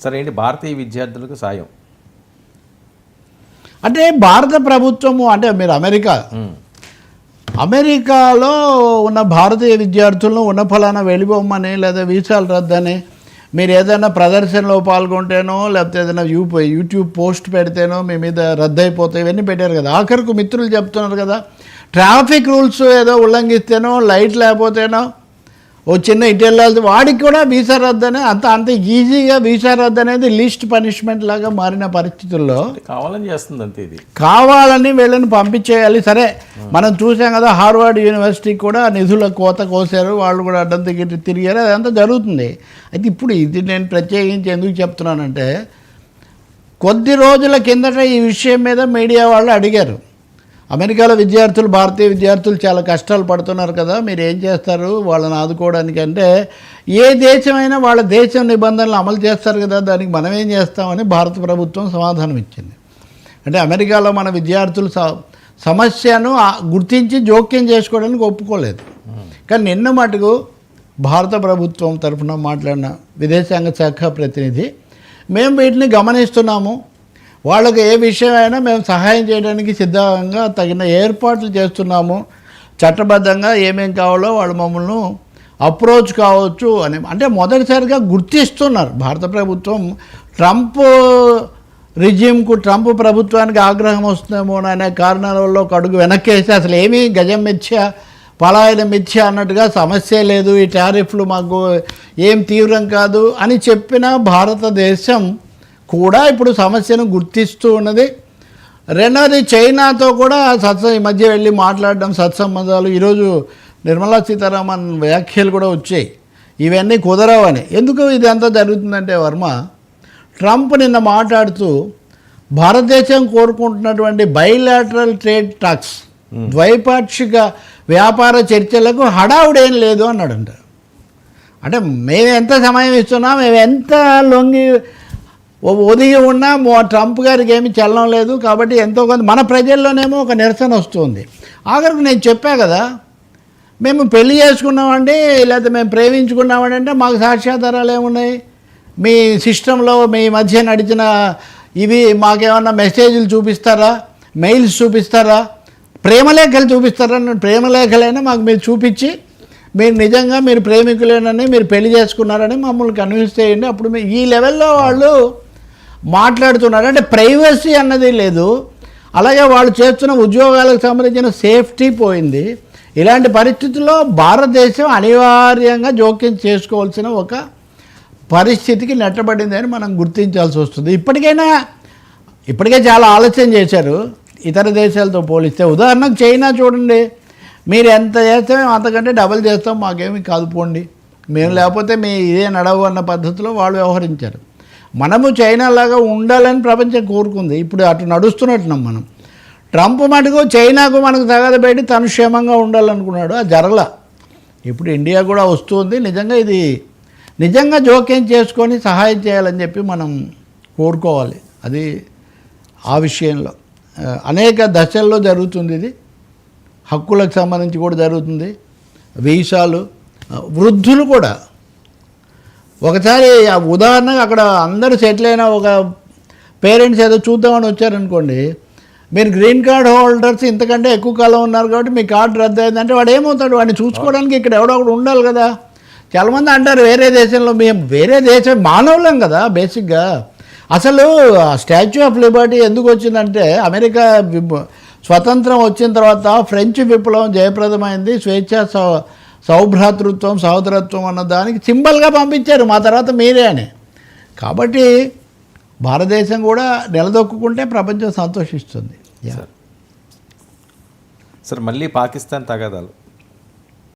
సరే ఏంటి భారతీయ విద్యార్థులకు సాయం అంటే భారత ప్రభుత్వము అంటే మీరు అమెరికాలో ఉన్న భారతీయ విద్యార్థులను ఉన్న ఫలానా వెళ్ళిపోమని లేదా వీసాలు రద్దని మీరు ఏదైనా ప్రదర్శనలో పాల్గొంటేనో లేకపోతే ఏదైనా యూట్యూబ్ పోస్ట్ పెడితేనో మీ మీద రద్దయిపోతాయి ఇవన్నీ పెట్టారు కదా. ఆఖరికి మిత్రులు చెప్తున్నారు కదా, ట్రాఫిక్ రూల్స్ ఏదో ఉల్లంఘిస్తేనో లైట్ లేకపోతేనో ఓ చిన్న ఇటు వెళ్ళాలి వాడికి కూడా వీసా రద్దు అనే అంత ఈజీగా వీసా రద్దు అనేది లీస్ట్ పనిష్మెంట్ లాగా మారిన పరిస్థితుల్లో కావాలని చేస్తుంది అంతే. ఇది కావాలని వీళ్ళని పంపించేయాలి. సరే మనం చూసాం కదా, హార్వర్డ్ యూనివర్సిటీకి కూడా నిధుల కోత కోసారు, వాళ్ళు కూడా అడ్డం తిరిగారు, అదంతా జరుగుతుంది. అయితే ఇప్పుడు ఇది నేను ప్రత్యేకించి ఎందుకు చెప్తున్నానంటే, కొద్ది రోజుల కిందట ఈ విషయం మీద మీడియా వాళ్ళు అడిగారు, అమెరికాలో విద్యార్థులు భారతీయ విద్యార్థులు చాలా కష్టాలు పడుతున్నారు కదా, మీరు ఏం చేస్తారు వాళ్ళని ఆదుకోవడానికి అంటే, ఏ దేశమైనా వాళ్ళ దేశం నిబంధనలు అమలు చేస్తారు కదా, దానికి మనం ఏం చేస్తామని భారత ప్రభుత్వం సమాధానం ఇచ్చింది. అంటే అమెరికాలో మన విద్యార్థులు సమస్యను గుర్తించి జోక్యం చేసుకోవడానికి ఒప్పుకోలేదు. కానీ నిన్న మటుకు భారత ప్రభుత్వం తరఫున మాట్లాడిన విదేశాంగ శాఖ ప్రతినిధి, మేము వీటిని గమనిస్తున్నాము, వాళ్ళకు ఏ విషయమైనా మేము సహాయం చేయడానికి సిద్ధంగా తగిన ఏర్పాట్లు చేస్తున్నాము, చట్టబద్ధంగా ఏమేం కావాలో వాళ్ళు మమ్మల్ని అప్రోచ్ కావచ్చు అని అంటే మొదటిసారిగా గుర్తిస్తున్నారు. భారత ప్రభుత్వం ట్రంప్ రిజిమ్కు ట్రంప్ ప్రభుత్వానికి ఆగ్రహం వస్తుందేమో అనే కారణాల వల్ల ఒక అడుగు వెనక్కేసి అసలు ఏమీ గజం మిథ్య పలాయన మిథ్య అన్నట్టుగా సమస్య లేదు, ఈ టారిఫ్లు మాకు ఏం తీవ్రం కాదు అని చెప్పిన భారతదేశం కూడా ఇప్పుడు సమస్యను గుర్తిస్తూ ఉన్నది. రెండవది చైనాతో కూడా ఈ మధ్య వెళ్ళి మాట్లాడడం సత్సంబంధాలు. ఈరోజు నిర్మలా సీతారామన్ వ్యాఖ్యలు కూడా వచ్చాయి, ఇవన్నీ కుదరవని. ఎందుకు ఇదంతా జరుగుతుందంటే వర్మ, ట్రంప్ నిన్న మాట్లాడుతూ భారతదేశం కోరుకుంటున్నటువంటి బైలాటరల్ ట్రేడ్ టాక్స్ ద్వైపాక్షిక వ్యాపార చర్చలకు హడావుడేం లేదు అన్నాడంట. అంటే మేము ఎంత సమయం ఇస్తున్నాం, మేము ఎంత లొంగి ఒదిగి ఉన్నా ట్రంప్ గారికి ఏమీ చలనం లేదు, కాబట్టి ఎంతో కొంత మన ప్రజల్లోనేమో ఒక నిరసన వస్తుంది. ఆఖరికి నేను చెప్పా కదా, మేము పెళ్లి చేసుకున్నామండి లేకపోతే మేము ప్రేమించుకున్నామండి అంటే మాకు సాక్ష్యాధారాలు ఏమున్నాయి, మీ సిస్టంలో మీ మధ్య నడిచిన ఇవి మాకేమన్నా మెసేజ్లు చూపిస్తారా, మెయిల్స్ చూపిస్తారా, ప్రేమలేఖలు చూపిస్తారా? ప్రేమలేఖలైనా మాకు మీరు చూపించి మీరు నిజంగా మీరు ప్రేమికులేనని మీరు పెళ్లి చేసుకున్నారని మమ్మల్ని కన్విన్స్ చేయండి. అప్పుడు ఈ లెవెల్లో వాళ్ళు మాట్లాడుతున్నారు. అంటే ప్రైవసీ అన్నది లేదు, అలాగే వాళ్ళు చేస్తున్న ఉద్యోగాలకు సంబంధించిన సేఫ్టీ పోయింది. ఇలాంటి పరిస్థితుల్లో భారతదేశం అనివార్యంగా జోక్యం చేసుకోవాల్సిన ఒక పరిస్థితికి నెట్టబడింది అని మనం గుర్తించాల్సి వస్తుంది. ఇప్పటికే చాలా ఆలస్యం చేశారు ఇతర దేశాలతో పోలిస్తే. ఉదాహరణకు చైనా చూడండి, మీరు ఎంత చేస్తే మేము అంతకంటే డబల్ చేస్తాం, మాకేమీ కాదు పోండి, మేము లేకపోతే మీ ఇదే నడవు అన్న పద్ధతిలో వాళ్ళు వ్యవహరించారు. మనము చైనా లాగా ఉండాలని ప్రపంచం కోరుకుంది, ఇప్పుడు అటు నడుస్తున్నట్టున్నాం మనం. ట్రంప్ మటుకు చైనాకు మనకు తగదబెట్టి తను క్షేమంగా ఉండాలనుకున్నాడు, అది జరగల. ఇప్పుడు ఇండియా కూడా వస్తుంది. ఇది నిజంగా జోక్యం చేసుకొని సహాయం చేయాలని చెప్పి మనం కోరుకోవాలి. అది ఆ విషయంలో అనేక దశల్లో జరుగుతుంది. ఇది హక్కులకు సంబంధించి కూడా జరుగుతుంది, వీసాలు, వృద్ధులు కూడా. ఒకసారి ఉదాహరణగా అక్కడ అందరూ సెటిల్ అయిన ఒక పేరెంట్స్ ఏదో చూద్దామని వచ్చారనుకోండి, మీరు గ్రీన్ కార్డ్ హోల్డర్స్ ఇంతకంటే ఎక్కువ కాలం ఉన్నారు కాబట్టి మీ కార్డు రద్దు అయిందంటే వాడు ఏమవుతాడు, వాడిని చూసుకోవడానికి ఇక్కడ ఎవడో ఒకడు ఉండాలి కదా. చాలామంది అంటారు వేరే దేశంలో, మేము వేరే దేశం మానవులం కదా బేసిక్గా. అసలు స్టాచ్యూ ఆఫ్ లిబర్టీ ఎందుకు వచ్చిందంటే, అమెరికా స్వతంత్రం వచ్చిన తర్వాత ఫ్రెంచ్ విప్లవం జయప్రదమైంది, స్వేచ్ఛ సౌభ్రాతృత్వం సహోదరత్వం అన్న దానికి సింబల్గా పంపించారు, మా తర్వాత మీరే అని. కాబట్టి భారతదేశం కూడా నిలదొక్కుంటే ప్రపంచం సంతోషిస్తుంది. సార్ మళ్ళీ పాకిస్తాన్ తగాదాలు